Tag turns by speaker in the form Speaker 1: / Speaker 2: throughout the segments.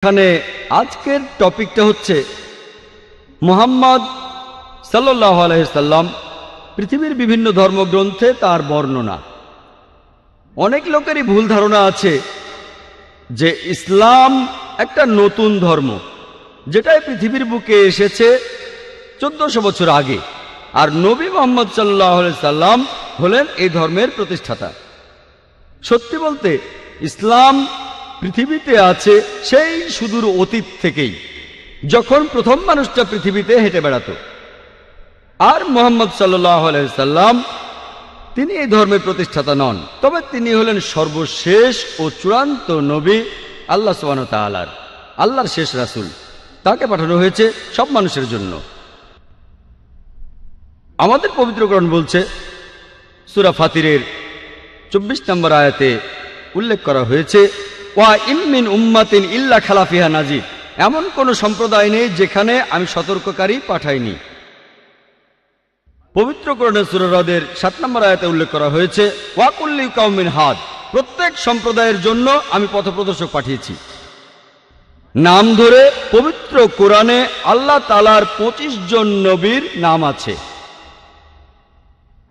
Speaker 1: এখানে আজকের টপিকটা হচ্ছে মুহাম্মদ সাল্লাল্লাহু আলাইহি সাল্লাম পৃথিবীর বিভিন্ন ধর্মগ্রন্থে তার বর্ণনা। অনেক লোকেরই ভুল ধারণা আছে যে ইসলাম একটা নতুন ধর্ম, যেটা পৃথিবীর বুকে এসেছে 1400 বছর আগে, আর নবী মুহাম্মদ সাল্লাল্লাহু আলাইহি সাল্লাম হলেন এই ধর্মের প্রতিষ্ঠাতা। সত্যি বলতে ইসলাম পৃথিবীতে আছে সেই সুদূর অতীত থেকেই, যখন প্রথম মানুষটা পৃথিবীতে হেঁটে বেড়াতো। আর মুহাম্মদ সাল্লাল্লাহু আলাইহি সাল্লাম তিনি এই ধর্মের প্রতিষ্ঠাতা নন, তবে তিনি হলেন সর্বশেষ ও চূড়ান্ত নবী, আল্লাহ সুবহানাহু ওয়া তাআলার আল্লাহর শেষ রাসূল। তাকে পাঠানো হয়েছে সব মানুষের জন্য। আমাদের পবিত্র কোরআন বলছে, সূরা ফাতিরের 24 নম্বর আয়াতে উল্লেখ করা হয়েছে, ওয়া ইন মিন উম্মাতিন ইল্লা খালা ফিহা নাযীর, এমন কোন সম্প্রদায় নেই যেখানে আমি সতর্ককারী পাঠাইনি। পবিত্র কোরআনের সূরা রাদের 7 নম্বর আয়াতে উল্লেখ করা হয়েছে, ওয়া কুল্লি কাওমিন হাদ, প্রত্যেক সম্প্রদায়ের জন্য আমি পথপ্রদর্শক পাঠিয়েছি। নাম ধরে পবিত্র কোরআনে আল্লাহ তাআলার 25 জন নবীর নাম আছে।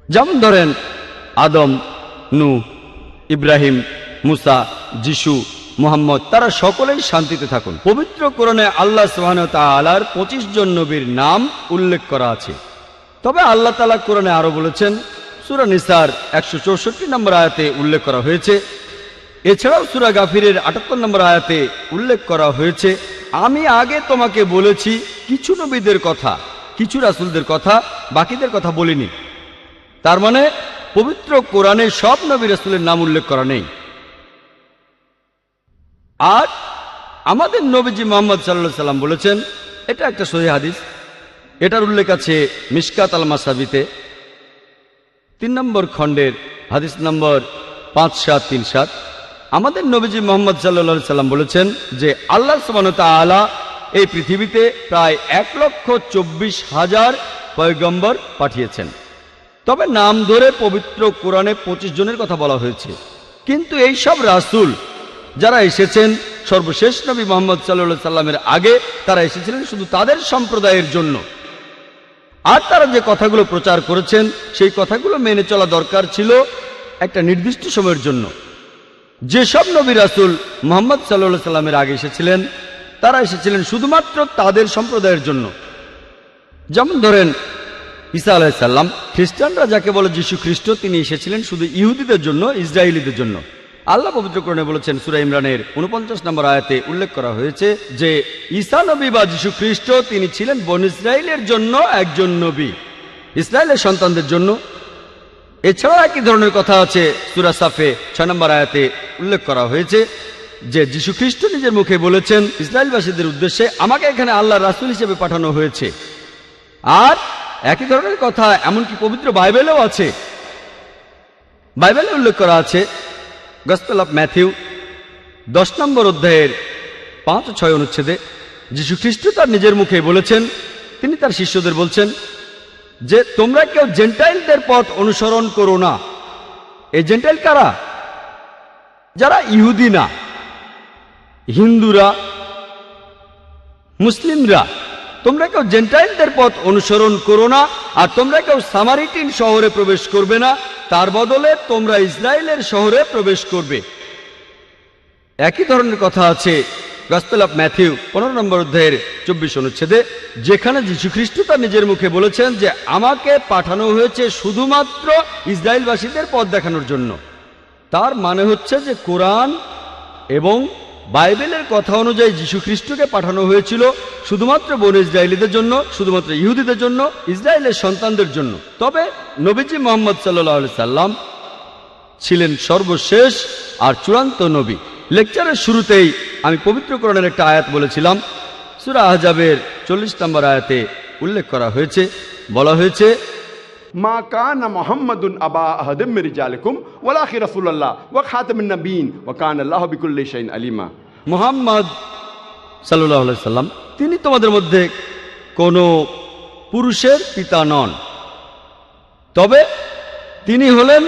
Speaker 1: যেমন ধরেন আদম, নূহ, ইব্রাহিম, মুসা, যিশু, মুহাম্মদ, তারা সকলেই শান্তিতে থাকুন। পবিত্র কোরআনে আল্লাহ সুবহানাহু ওয়া তাআলার 25 জন নবীর নাম উল্লেখ করা আছে। তবে আল্লাহ তাআলা কোরআনে আরো বলেছেন, সূরা নিসার 164 নম্বর আয়াতে উল্লেখ করা হয়েছে। এছাড়াও সূরা গাফিরের 78 নম্বর আয়াতে উল্লেখ করা হয়েছে, আমি আগে তোমাকে বলেছি কিছু নবীদের কথা, কিছু রাসূলদের কথা, বাকিদের কথা বলিনি। তার মানে পবিত্র কোরআনে সব নবী রাসূলের নাম উল্লেখ করা নেই। আর আমাদের নবীজি মুহাম্মদ সাল্লাল্লাহু আলাইহি সাল্লাম বলেছেন, এটা একটা সহিহ হাদিস, এটার উল্লেখ আছে মিশকাত আল মাসাবিতে 3 নম্বর খণ্ডের হাদিস নম্বর 5737। আমাদের নবীজি মুহাম্মদ সাল্লাল্লাহু আলাইহি সাল্লাম বলেছেন যে আল্লাহ সুবহানাহু ওয়া তাআলা এই পৃথিবীতে প্রায় 1,24,000 পয়গম্বর পাঠিয়েছেন। তবে নাম ধরে পবিত্র কোরআনে 25 জনের কথা বলা হয়েছে। কিন্তু এই সব রাসূল যারা এসেছেন সর্বশেষ নবী মুহাম্মদ সাল্লাল্লাহু আলাইহি সাল্লামের আগে, তারা এসেছিলেন শুধু তাদের সম্প্রদায়ের জন্য। আর তারা যে কথাগুলো প্রচার করেছেন সেই কথাগুলো মেনে চলা দরকার ছিল একটা নির্দিষ্ট সময়ের জন্য। যেসব নবী রাসূল মুহাম্মদ সাল্লাল্লাহু আলাইহি সাল্লামের আগে এসেছিলেন, তারা এসেছিলেন শুধুমাত্র তাদের সম্প্রদায়ের জন্য। যেমন ধরেন ঈসা আলাইহিস সালাম, খ্রিস্টানরা যাকে বলে যীশু খ্রিস্ট, তিনি এসেছিলেন শুধু ইহুদিদের জন্য, ইসরায়েলীদের জন্য। আল্লাহ পবিত্র কোরআনে বলেছেন, সূরা ইমরানের 49 নম্বর আয়াতে উল্লেখ করা হয়েছে যে ঈসা নবী বা যীশু খ্রিস্ট তিনি ছিলেন বনী ইসরায়েলের জন্য একজন নবী, ইসরায়েলের সন্তানদের জন্য। এছাড়াও একই ধরনের কথা আছে সূরা সাফে 6 নম্বর আয়াতে উল্লেখ করা হয়েছে যে যীশু খ্রিস্ট নিজের মুখে বলেছেন ইসরায়েলবাসীদের উদ্দেশ্যে, আমাকে এখানে আল্লাহর রাসূল হিসেবে পাঠানো হয়েছে। আর একই ধরনের কথা এমনকি পবিত্র বাইবেলেও আছে। বাইবেলে উল্লেখ করা আছে গসপেল অফ ম্যাথিউ 10 নম্বর অধ্যায়ের 5 ও 6 অনুচ্ছেদে যীশু খ্রিস্ট তার নিজের মুখে বলেছেন, তিনি তার শিষ্যদের বলছেন যে তোমরা কেউ জেন্টাইলদের পথ অনুসরণ করো না। এই জেন্টাইল কারা? যারা ইহুদি না, হিন্দুরা, মুসলিমরা। তোমরা কেউ জেন্টাইলদের পথ অনুসরণ করো না, আর তোমরা কেউ সামারিটিন শহরে প্রবেশ করবে না, তার বদলে তোমরা ইসরায়েলের শহরে প্রবেশ করবে। একই ধরনের কথা আছে গসপেল অফ ম্যাথিউ 15 নম্বর অধ্যায়ের 24 অনুচ্ছেদে, যেখানে যীশু খ্রিস্ট তার নিজের মুখে বলেছেন যে আমাকে পাঠানো হয়েছে শুধুমাত্র ইসরায়েলবাসীদের পথ দেখানোর জন্য। তার মানে হচ্ছে যে কোরআন এবং বাইবেলের কথা অনুযায়ী যীশু খ্রিস্টকে পাঠানো হয়েছিল শুধুমাত্র বনী ইসরায়েলীদের জন্য, শুধুমাত্র ইহুদিদের জন্য, ইসরায়েলের সন্তানদের জন্য। তবে নবীজি মুহাম্মদ সাল্লাল্লাহু আলাইহি সাল্লাম ছিলেন সর্বশেষ আর চূড়ান্ত নবী। লেকচারের শুরুতেই আমি পবিত্র কোরআনের একটা আয়াত বলেছিলাম, সূরা আহজাবের 40 নম্বর আয়াতে উল্লেখ করা হয়েছে, বলা হয়েছে,
Speaker 2: মা কানা মুহাম্মাদুন আবা আহাদিম মির রিজালিকুম ওয়ালাকিন রাসূলুল্লাহ ওয়া খাতামুন নবিয়্যিন ওয়া কানা আল্লাহু বিকুল্লি শাইইন আলিমা।
Speaker 1: মুহাম্মদ সাল্লাল্লাহু আলাইহি সাল্লাম তিনি তোমাদের মধ্যে কোনো পুরুষের পিতা নন, তবে তিনি হলেন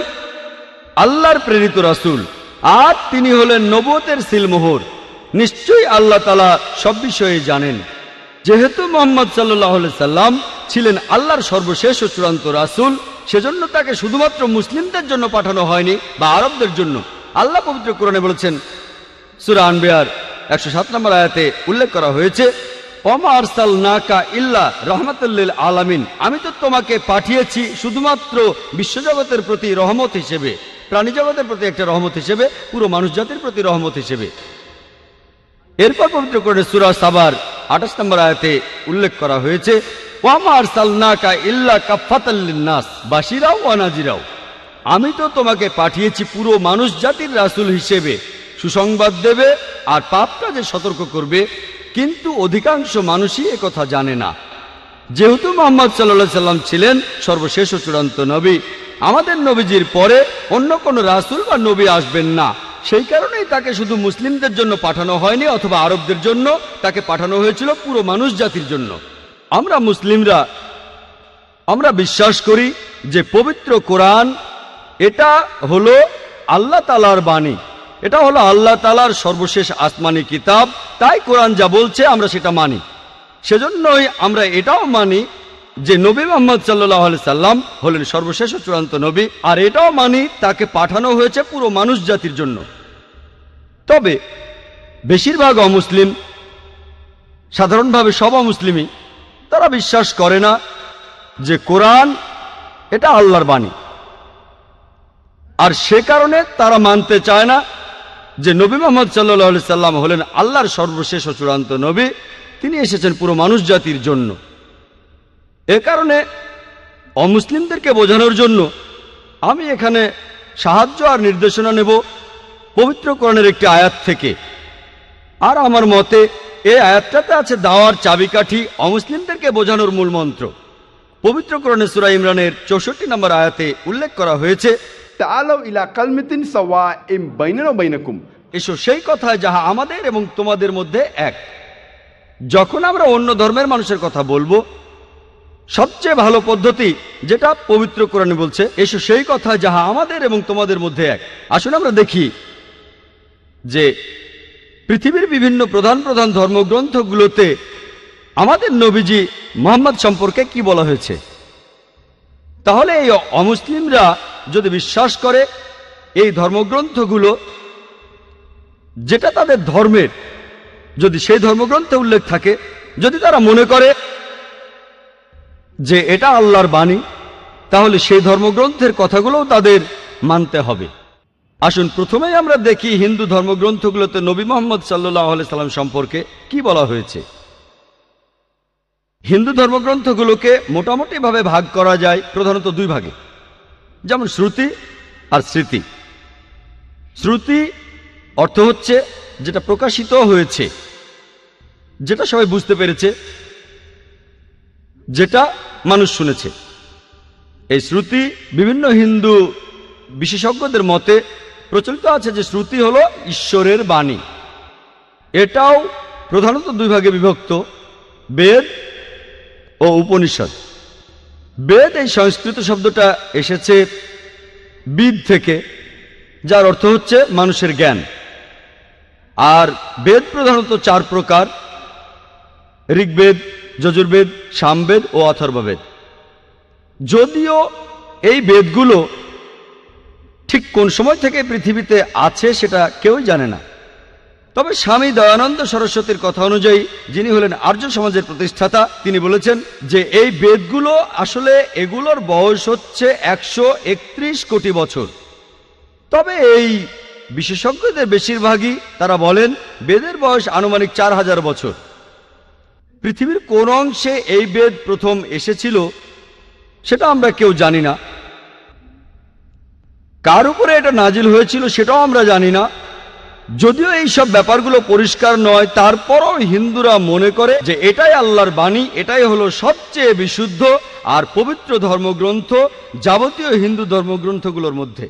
Speaker 1: আল্লাহর প্রেরিত রাসূল, আর তিনি হলেন নবুয়তের সিলমোহর। নিশ্চয়ই আল্লাহ তাআলা সব বিষয়ে জানেন। যেহেতু মুহাম্মদ সাল্লাল্লাহু আলাইহি সাল্লাম ছিলেন আল্লাহর সর্বশেষ ও চূড়ান্ত রাসূল, সেজন্য তাকে শুধুমাত্র মুসলিমদের জন্য পাঠানো হয়নি বা আরবদের জন্য। আল্লাহ পবিত্র কোরআনে বলেছেন, সূরা আনবিয়ার 107 নম্বর আয়াতে উল্লেখ করা হয়েছে, ওমা আরসালনাকা ইল্লা রাহমাতাল লিল আলামিন, আমি তো তোমাকে পাঠিয়েছি শুধুমাত্র বিশ্বজগতের প্রতি রহমত হিসেবে, প্রাণী জগতের প্রতি একটা রহমত হিসেবে, পুরো মানুষ জাতির প্রতি রহমত হিসেবে। এরপর পবিত্র কোরআনে সূরা সাবার 28 নম্বর আয়াতে উল্লেখ করা হয়েছে, ওয়ামা আরসালনাকা ইল্লা কাফাতাল লিন্নাস বাশিরা ওয়া নাযিরা, আমি তো তোমাকে পাঠিয়েছি পুরো মানুষ জাতির রাসূল হিসেবে, সুসংবাদ দেবে আর পাপ কাজে সতর্ক করবে, কিন্তু অধিকাংশ মানুষই একথা জানে না। যেহেতু মুহাম্মদ সাল্লাল্লাহু আলাইহি সাল্লাম ছিলেন সর্বশেষ ও চূড়ান্ত নবী, আমাদের নবীজির পরে অন্য কোনো রাসূল বা নবী আসবেন না, সেই কারণেই তাকে শুধু মুসলিমদের জন্য পাঠানো হয়নি অথবা আরবদের জন্য, তাকে পাঠানো হয়েছিল পুরো মানুষ জাতির জন্য। আমরা মুসলিমরা আমরা বিশ্বাস করি যে পবিত্র কোরআন এটা হলো আল্লাহ তাআলার বাণী, এটা হলো আল্লাহ তাআলার সর্বশেষ আসমানি কিতাব। তাই কোরআন যা বলছে আমরা সেটা মানি। সেজন্যই আমরা এটাও মানি যে নবী মুহাম্মদ সাল্লাল্লাহু আলাইহি সাল্লাম হলেন সর্বশেষ ও চূড়ান্ত নবী, আর এটাও মানি তাকে পাঠানো হয়েছে পুরো মানুষ জাতির জন্য। তবে বেশিরভাগ অমুসলিম, সাধারণভাবে সব অমুসলিমই, তারা বিশ্বাস করে না যে কোরআন এটা আল্লাহর বাণী, আর সে কারণে তারা মানতে চায় না যে নবী মুহাম্মদ সাল্লাল্লাহু আলাইহি সাল্লাম হলেন আল্লাহর সর্বশেষ ও চূড়ান্ত নবী, তিনি এসেছেন পুরো মানুষ জাতির জন্য। এ কারণে অমুসলিমদেরকে বোঝানোর জন্য আমি এখানে সাহায্য আর নির্দেশনা নেব পবিত্র কোরআনের একটি আয়াত থেকে। আর আমার মতে এই আয়াতটাতে আছে দাওয়ার চাবিকাঠি, অমুসলিমদেরকে বোঝানোর মূল মন্ত্র। পবিত্র কোরআনে সূরা ইমরানের 64 নম্বর আয়াতে উল্লেখ করা হয়েছে,
Speaker 2: তাআলাউ ইলা কালমাতিন সাওয়াইম বাইনানা ওয়া বাইনাকুম,
Speaker 1: এসো সেই কথায় যাহা আমাদের এবং তোমাদের মধ্যে এক। যখন আমরা অন্য ধর্মের মানুষের কথা বলবো, সবচেয়ে ভালো পদ্ধতি যেটা পবিত্র কোরআনে বলছে, এসো সেই কথা যাহা আমাদের এবং তোমাদের মধ্যে এক। আসুন আমরা দেখি যে পৃথিবীর বিভিন্ন প্রধান প্রধান ধর্মগ্রন্থগুলোতে আমাদের নবীজি মুহাম্মদ সম্পর্কে কি বলা হয়েছে। তাহলে এই অমুসলিমরা যদি বিশ্বাস করে এই ধর্মগ্রন্থগুলো যেটা তাদের ধর্মের, যদি সেই ধর্মগ্রন্থে উল্লেখ থাকে, যদি তারা মনে করে যে এটা আল্লাহর বাণী, তাহলে সেই ধর্মগ্রন্থের কথাগুলোও তাদের মানতে হবে। আসুন প্রথমেই আমরা দেখি হিন্দু ধর্মগ্রন্থগুলোতে নবী মুহাম্মদ সাল্লাল্লাহু আলাইহি সাল্লাম সম্পর্কে কি বলা হয়েছে। হিন্দু ধর্মগ্রন্থগুলোকে মোটামুটিভাবে ভাগ করা যায় প্রধানত দুই ভাগে, যেমন শ্রুতি আর স্মৃতি। শ্রুতি অর্থ হচ্ছে যেটা প্রকাশিত হয়েছে, যেটা সবাই বুঝতে পেরেছে, যেটা মানুষ শুনেছে। এই শ্রুতি বিভিন্ন হিন্দু বিশেষজ্ঞদের মতে প্রচলিত আছে যে শ্রুতি হলো ঈশ্বরের বাণী। এটাও প্রধানত দুই ভাগে বিভক্ত, বেদ ও উপনিষদ। বেদ, এই সংস্কৃত শব্দটা এসেছে বিদ থেকে, যার অর্থ হচ্ছে মানুষের জ্ঞান। আর বেদ প্রধানত চার প্রকার: ঋগ্বেদ, যজুর্বেদ, সামবেদ ও অথর্ববেদ। যদিও এই বেদগুলো ঠিক কোন সময় থেকে পৃথিবীতে আছে সেটা কেউই জানে না, তবে স্বামী দয়ানন্দ সরস্বতীর কথা অনুযায়ী, যিনি হলেন আর্য সমাজের প্রতিষ্ঠাতা, তিনি বলেছেন যে এই বেদগুলো আসলে এগুলোর বয়স হচ্ছে 131 কোটি বছর। তবে এই বিশেষজ্ঞদের বেশিরভাগই তারা বলেন বেদের বয়স আনুমানিক 4000 বছর। পৃথিবীর কোন অংশে এই বেদ প্রথম এসেছিল সেটা আমরা কেউ জানি না, কার উপরে এটা নাজিল হয়েছিল সেটাও আমরা জানি না। যদিও এই সব ব্যাপারগুলো পরিষ্কার নয়, তারপরও হিন্দুরা মনে করে যে এটাই আল্লাহর বাণী, এটাই হলো সবচেয়ে বিশুদ্ধ আর পবিত্র ধর্মগ্রন্থ যাবতীয় হিন্দু ধর্মগ্রন্থগুলোর মধ্যে।